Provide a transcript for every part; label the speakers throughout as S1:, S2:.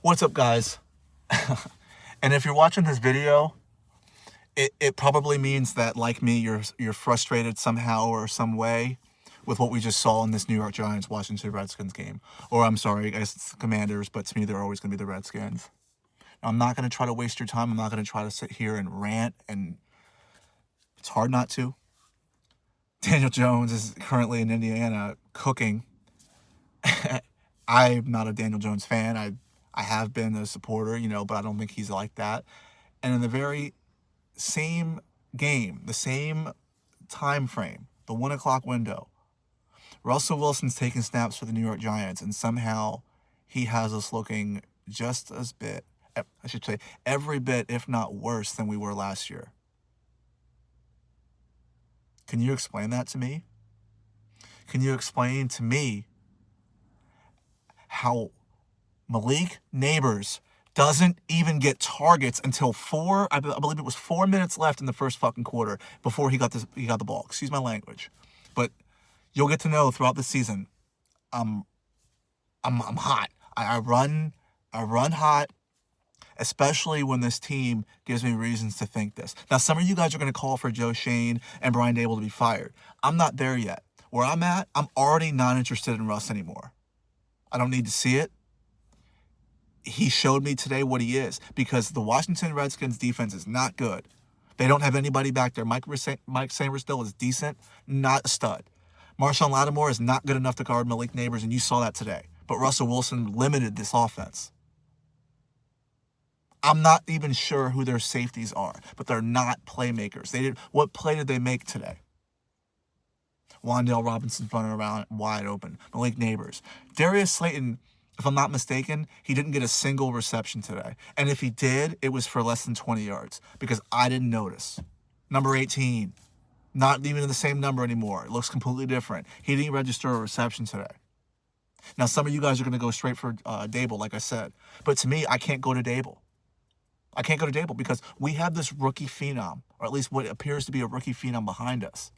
S1: What's up, guys? And if you're watching this video, it probably means that, like me, you're frustrated somehow or some way with what we just saw in this New York Giants Washington Redskins game. Or I'm sorry, I guess it's the Commanders, but to me they're always going to be the Redskins. Now, I'm not going to try to waste your time. I'm not going to try to sit here and rant, and it's hard not to. Daniel Jones is currently in Indiana cooking. I'm not a Daniel Jones fan. I have been a supporter, but I don't think he's like that. And in the very same game, the same time frame, the 1 o'clock window, Russell Wilson's taking snaps for the New York Giants, and somehow he has us looking just as bit, I should say, every bit, if not worse, than we were last year. Can you explain that to me? Can you explain to me how Malik Neighbors doesn't even get targets until I believe it was 4 minutes left in the first fucking quarter before he got the ball. Excuse my language, but you'll get to know throughout the season. I'm hot. I run hot, especially when this team gives me reasons to think this. Now, some of you guys are going to call for Joe Shane and Brian Dable to be fired. I'm not there yet. Where I'm at, I'm already not interested in Russ anymore. I don't need to see it. He showed me today what he is, because the Washington Redskins defense is not good. They don't have anybody back there. Mike Sainristil is decent, not a stud. Marshawn Lattimore is not good enough to guard Malik Neighbors, and you saw that today. But Russell Wilson limited this offense. I'm not even sure who their safeties are, but they're not playmakers. What play did they make today? Wan'Dale Robinson's running around wide open. Malik Neighbors. Darius Slayton, if I'm not mistaken, he didn't get a single reception today. And if he did, it was for less than 20 yards, because I didn't notice. Number 18, not even the same number anymore. It looks completely different. He didn't register a reception today. Now, some of you guys are going to go straight for Dable, like I said. But to me, I can't go to Dable. I can't go to Dable because we have this rookie phenom, or at least what appears to be a rookie phenom behind us.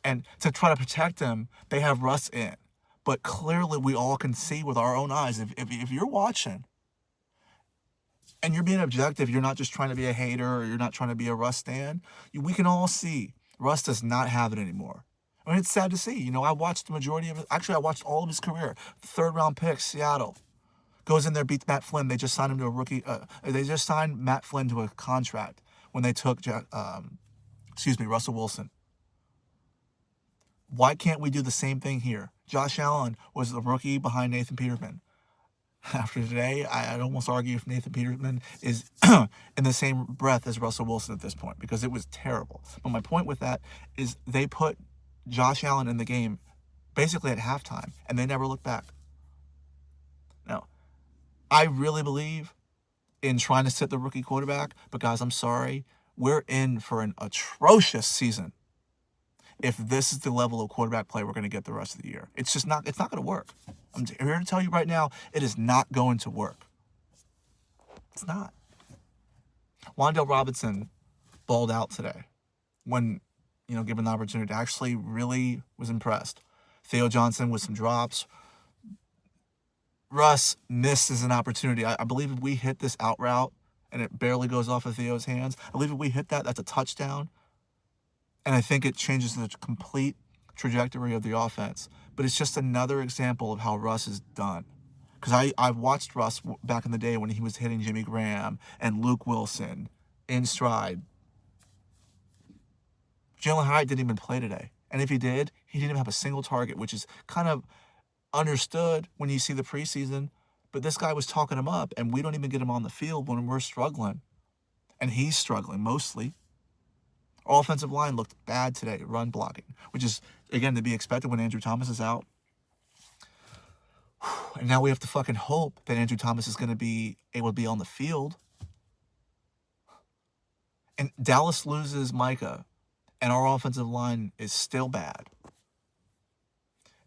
S1: And to try to protect him, they have Russ in. But clearly we all can see with our own eyes, if you're watching and you're being objective, you're not just trying to be a hater or you're not trying to be a Russ stan, we can all see Russ does not have it anymore. I mean, it's sad to see. I watched the majority of it. Actually, I watched all of his career. 3rd-round pick, Seattle. Goes in there, beats Matt Flynn. They just signed him to a rookie. They just signed Matt Flynn to a contract when they took, Russell Wilson. Why can't we do the same thing here? Josh Allen was the rookie behind Nathan Peterman. After today, I'd almost argue if Nathan Peterman is in the same breath as Russell Wilson at this point, because it was terrible. But my point with that is they put Josh Allen in the game basically at halftime, and they never looked back. Now, I really believe in trying to sit the rookie quarterback, but guys, I'm sorry. We're in for an atrocious season if this is the level of quarterback play we're going to get the rest of the year. It's not going to work. I'm here to tell you right now, it is not going to work. It's not. Wan'Dale Robinson balled out today when, given the opportunity. Actually really was impressed. Theo Johnson with some drops. Russ misses an opportunity. I believe if we hit this out route and it barely goes off of Theo's hands, I believe if we hit that, that's a touchdown. And I think it changes the complete trajectory of the offense. But it's just another example of how Russ is done. Because I've watched Russ back in the day when he was hitting Jimmy Graham and Luke Wilson in stride. Jalen Hyatt didn't even play today. And if he did, he didn't even have a single target, which is kind of understood when you see the preseason. But this guy was talking him up, and we don't even get him on the field when we're struggling. And he's struggling mostly. Our offensive line looked bad today, run blocking, which is, again, to be expected when Andrew Thomas is out. And now we have to fucking hope that Andrew Thomas is going to be able to be on the field. And Dallas loses Micah, and our offensive line is still bad.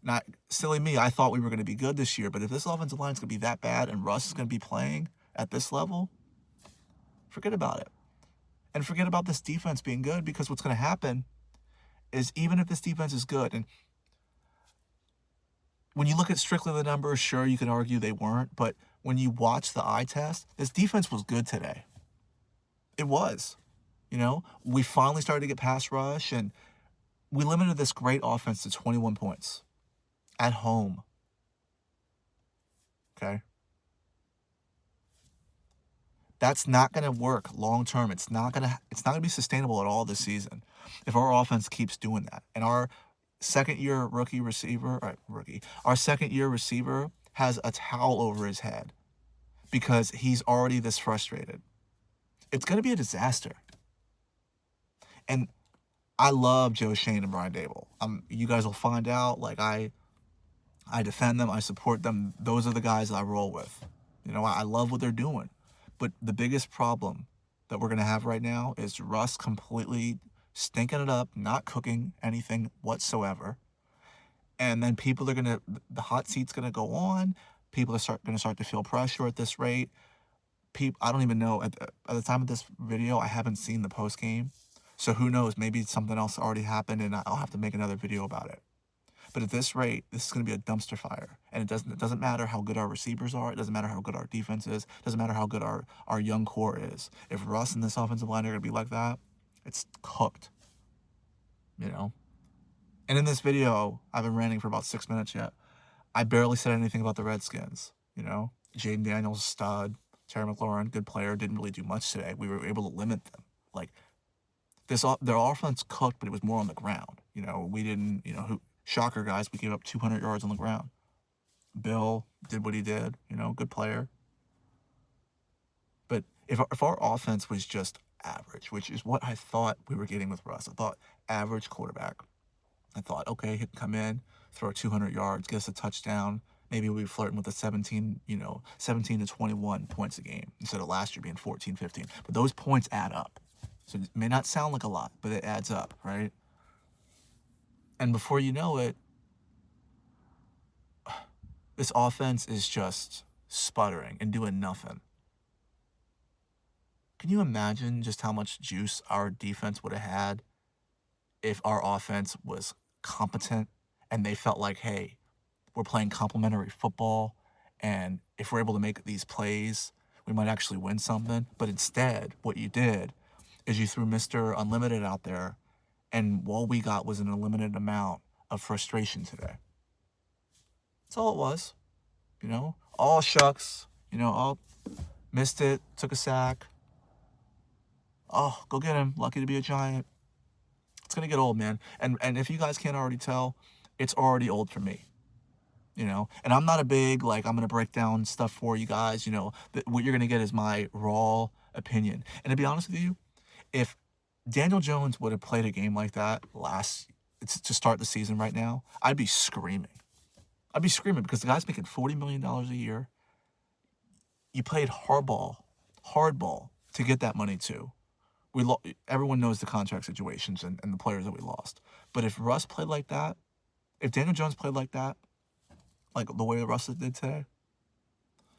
S1: Now, silly me, I thought we were going to be good this year, but if this offensive line is going to be that bad and Russ is going to be playing at this level, forget about it. And forget about this defense being good, because what's going to happen is, even if this defense is good, and when you look at strictly the numbers, sure, you can argue they weren't, but when you watch the eye test, this defense was good today. It was. We finally started to get pass rush, and we limited this great offense to 21 points at home. Okay? That's not going to work long term. It's not going to be sustainable at all this season if our offense keeps doing that. And our second-year our second-year receiver has a towel over his head because he's already this frustrated. It's going to be a disaster. And I love Joe Shane and Brian Dable. You guys will find out. Like, I defend them. I support them. Those are the guys I roll with. I love what they're doing. But the biggest problem that we're going to have right now is Russ completely stinking it up, not cooking anything whatsoever. And then the hot seat's going to go on. People are going to start to feel pressure at this rate. I don't even know. At the time of this video, I haven't seen the post game. So who knows? Maybe something else already happened and I'll have to make another video about it. But at this rate, this is going to be a dumpster fire. And it doesn't matter how good our receivers are. It doesn't matter how good our defense is. It doesn't matter how good our young core is. If Russ and this offensive line are going to be like that, it's cooked. And in this video, I've been ranting for about 6 minutes yet. I barely said anything about the Redskins. Jaden Daniels, stud. Terry McLaurin, good player, didn't really do much today. We were able to limit them. Like, their offense cooked, but it was more on the ground. We didn't, shocker, guys, we gave up 200 yards on the ground. Bill did what he did, good player. But if our offense was just average, which is what I thought we were getting with Russ, I thought average quarterback. I thought, okay, he can come in, throw 200 yards, get us a touchdown. Maybe we'd be flirting with a 17 to 21 points a game instead of last year being 14, 15. But those points add up. So it may not sound like a lot, but it adds up, right? And before you know it, this offense is just sputtering and doing nothing. Can you imagine just how much juice our defense would have had if our offense was competent and they felt like, hey, we're playing complementary football, and if we're able to make these plays, we might actually win something. But instead, what you did is you threw Mr. Unlimited out there, and all we got was an unlimited amount of frustration today. That's all it was. All shucks, all missed it, took a sack. Oh, go get him. Lucky to be a Giant. It's going to get old, man. And if you guys can't already tell, it's already old for me. And I'm not a big, I'm going to break down stuff for you guys. What you're going to get is my raw opinion. And to be honest with you, if Daniel Jones would have played a game like that to start the season right now, I'd be screaming. Because the guy's making $40 million a year. You played hardball to get that money too. Everyone knows the contract situations and the players that we lost. But if Russ played like that, if Daniel Jones played like that, like the way Russ did today,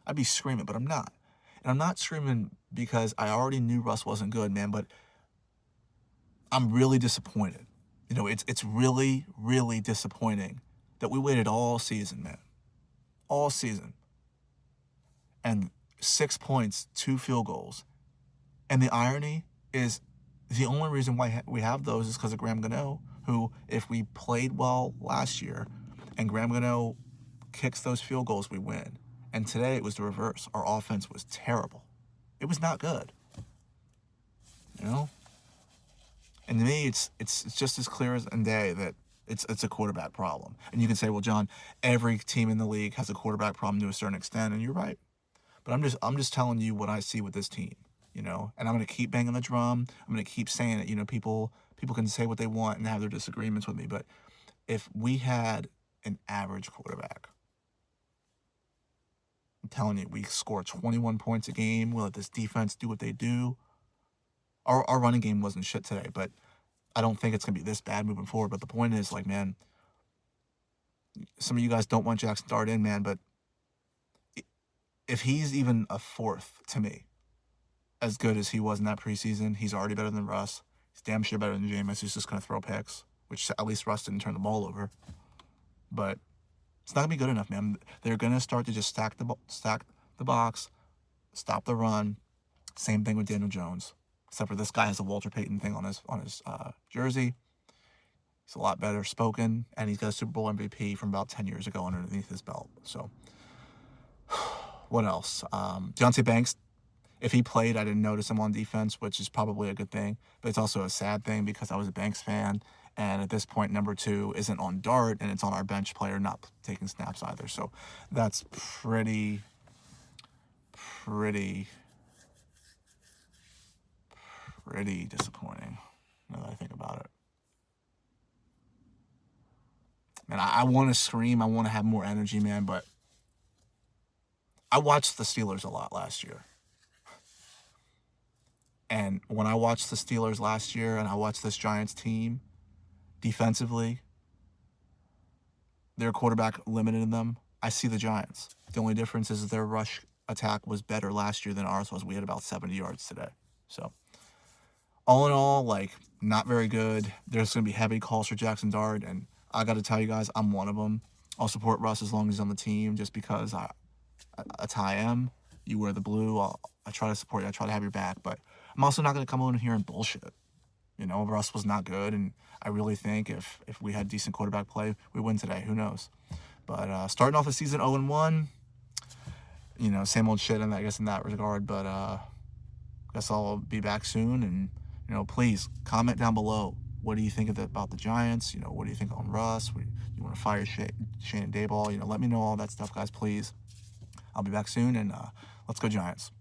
S1: I'd be screaming, but I'm not. And I'm not screaming because I already knew Russ wasn't good, man, but I'm really disappointed. It's really, really disappointing that we waited all season, man. All season. And 6 points, 2 field goals. And the irony is the only reason why we have those is because of Graham Gano, who, if we played well last year and Graham Gano kicks those field goals, we win. And today it was the reverse. Our offense was terrible. It was not good. And to me, it's just as clear as day that it's a quarterback problem. And you can say, well, John, every team in the league has a quarterback problem to a certain extent, and you're right. But I'm just telling you what I see with this team. And I'm going to keep banging the drum. I'm going to keep saying it. People can say what they want and have their disagreements with me, but if we had an average quarterback, I'm telling you, we score 21 points a game. We let this defense do what they do. Our running game wasn't shit today, but I don't think it's going to be this bad moving forward. But the point is, man, some of you guys don't want Jackson Dart in, man, but if he's even a fourth to me, as good as he was in that preseason, he's already better than Russ. He's damn sure better than Jameis, who's just going to throw picks, which at least Russ didn't turn the ball over. But it's not going to be good enough, man. They're going to start to just stack the box, stop the run. Same thing with Daniel Jones, except for this guy has a Walter Payton thing on his jersey. He's a lot better spoken, and he's got a Super Bowl MVP from about 10 years ago underneath his belt. So, what else? Deonte Banks, if he played, I didn't notice him on defense, which is probably a good thing. But it's also a sad thing because I was a Banks fan, and at this point, number 2 isn't on Dart, and it's on our bench player not taking snaps either. So that's pretty disappointing now that I think about it. Man, I want to scream. I want to have more energy, man, but I watched the Steelers a lot last year. And when I watched the Steelers last year and I watched this Giants team defensively, their quarterback limited them. I see the Giants. The only difference is their rush attack was better last year than ours was. We had about 70 yards today. So, all in all, like, not very good. There's going to be heavy calls for Jackson Dart, and I got to tell you guys, I'm one of them. I'll support Russ as long as he's on the team just because that's how I am. You wear the blue. I try to support you. I try to have your back, but I'm also not going to come on here and bullshit. You know, Russ was not good, and I really think if we had decent quarterback play, we win today. Who knows? But starting off the season 0-1, you know, same old shit, I guess, in that regard. But guess I'll be back soon, and, you know, please comment down below. What do you think about the Giants? You know, what do you think on Russ? You want to fire Shane Dayball? You know, let me know all that stuff, guys, please. I'll be back soon, and let's go Giants.